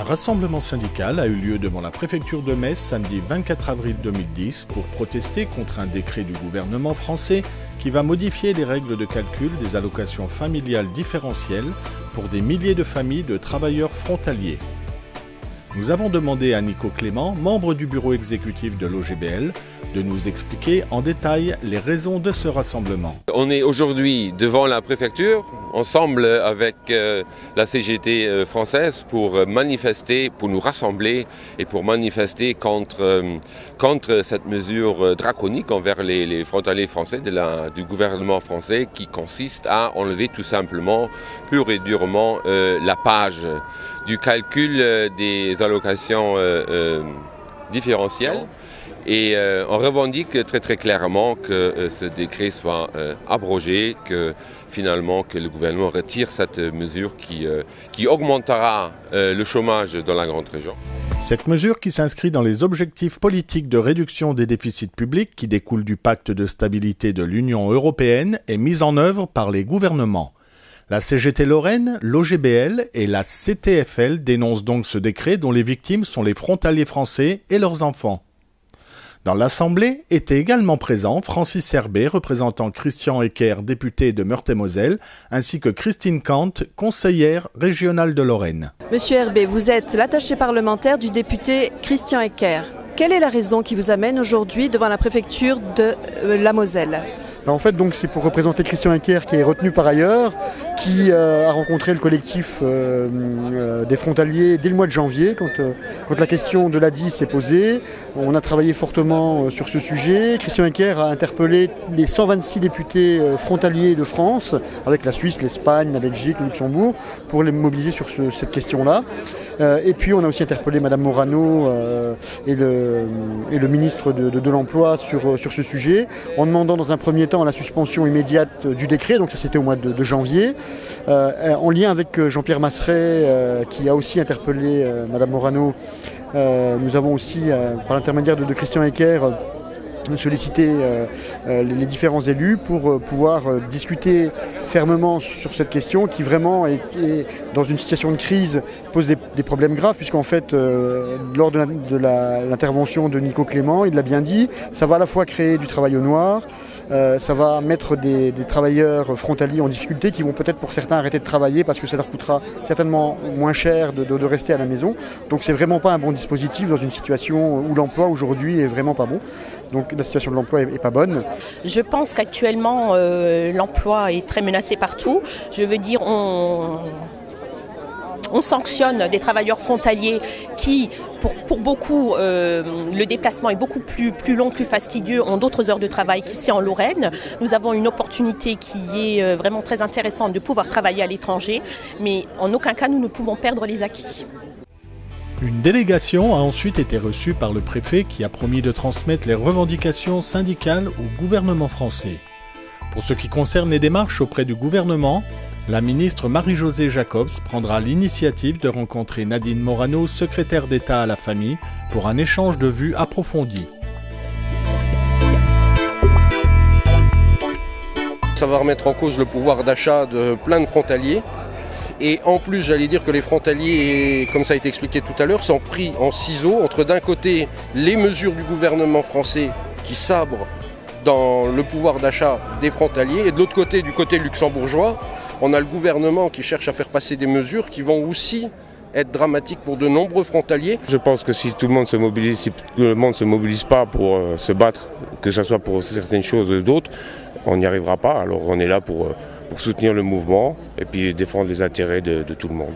rassemblement syndical a eu lieu devant la préfecture de Metz samedi 24 avril 2010 pour protester contre un décret du gouvernement français qui va modifier les règles de calcul des allocations familiales différentielles pour des milliers de familles de travailleurs frontaliers. Nous avons demandé à Nico Clément, membre du bureau exécutif de l'OGBL, de nous expliquer en détail les raisons de ce rassemblement. On est aujourd'hui devant la préfecture, ensemble avec la CGT française pour manifester, pour nous rassembler et pour manifester contre cette mesure draconique envers les frontaliers français du gouvernement français qui consiste à enlever tout simplement, pur et durement, la page du calcul des allocations différentielles. Et on revendique très clairement que ce décret soit abrogé, que finalement que le gouvernement retire cette mesure qui augmentera le chômage dans la grande région. Cette mesure qui s'inscrit dans les objectifs politiques de réduction des déficits publics qui découlent du pacte de stabilité de l'Union européenne est mise en œuvre par les gouvernements. La CGT Lorraine, l'OGBL et la CTFL dénoncent donc ce décret dont les victimes sont les frontaliers français et leurs enfants. Dans l'Assemblée étaient également présents Francis Herbet, représentant Christian Ecker, député de Meurthe-et-Moselle, ainsi que Christine Kant, conseillère régionale de Lorraine. Monsieur Herbet, vous êtes l'attaché parlementaire du député Christian Ecker. Quelle est la raison qui vous amène aujourd'hui devant la préfecture de la Moselle ? En fait, donc, c'est pour représenter Christian Ecker qui est retenu par ailleurs, qui a rencontré le collectif des frontaliers dès le mois de janvier, quand la question de l'ADI s'est posée. On a travaillé fortement sur ce sujet. Christian Ecker a interpellé les 126 députés frontaliers de France, avec la Suisse, l'Espagne, la Belgique, le Luxembourg, pour les mobiliser sur cette question-là. Et puis on a aussi interpellé Madame Morano et le ministre de l'Emploi sur ce sujet, en demandant dans un premier temps la suspension immédiate du décret, donc ça c'était au mois de janvier, en lien avec Jean-Pierre Masseret qui a aussi interpellé Madame Morano. Nous avons aussi, par l'intermédiaire de Christian Ecker, solliciter les différents élus pour pouvoir discuter fermement sur cette question qui vraiment est dans une situation de crise, pose des problèmes graves puisqu'en fait lors de l'intervention de Nico Clément, il l'a bien dit, ça va à la fois créer du travail au noir, ça va mettre des travailleurs frontaliers en difficulté qui vont peut-être pour certains arrêter de travailler parce que ça leur coûtera certainement moins cher de rester à la maison. Donc c'est vraiment pas un bon dispositif dans une situation où l'emploi aujourd'hui est vraiment pas bon. Donc la situation de l'emploi est pas bonne. Je pense qu'actuellement l'emploi est très menacé partout. Je veux dire, on sanctionne des travailleurs frontaliers qui, pour beaucoup, le déplacement est beaucoup plus long, plus fastidieux, ont d'autres heures de travail qu'ici en Lorraine. Nous avons une opportunité qui est vraiment très intéressante de pouvoir travailler à l'étranger, mais en aucun cas nous ne pouvons perdre les acquis. Une délégation a ensuite été reçue par le préfet qui a promis de transmettre les revendications syndicales au gouvernement français. Pour ce qui concerne les démarches auprès du gouvernement, la ministre Marie-Josée Jacobs prendra l'initiative de rencontrer Nadine Morano, secrétaire d'État à la famille, pour un échange de vues approfondi. Ça va remettre en cause le pouvoir d'achat de plein de frontaliers. Et en plus, j'allais dire que les frontaliers, comme ça a été expliqué tout à l'heure, sont pris en ciseaux entre d'un côté les mesures du gouvernement français qui sabrent dans le pouvoir d'achat des frontaliers et de l'autre côté, du côté luxembourgeois, on a le gouvernement qui cherche à faire passer des mesures qui vont aussi être dramatiques pour de nombreux frontaliers. Je pense que si tout le monde se mobilise, si tout le monde ne se mobilise pas pour se battre, que ce soit pour certaines choses ou d'autres, on n'y arrivera pas. Alors on est là pour soutenir le mouvement et puis défendre les intérêts de tout le monde.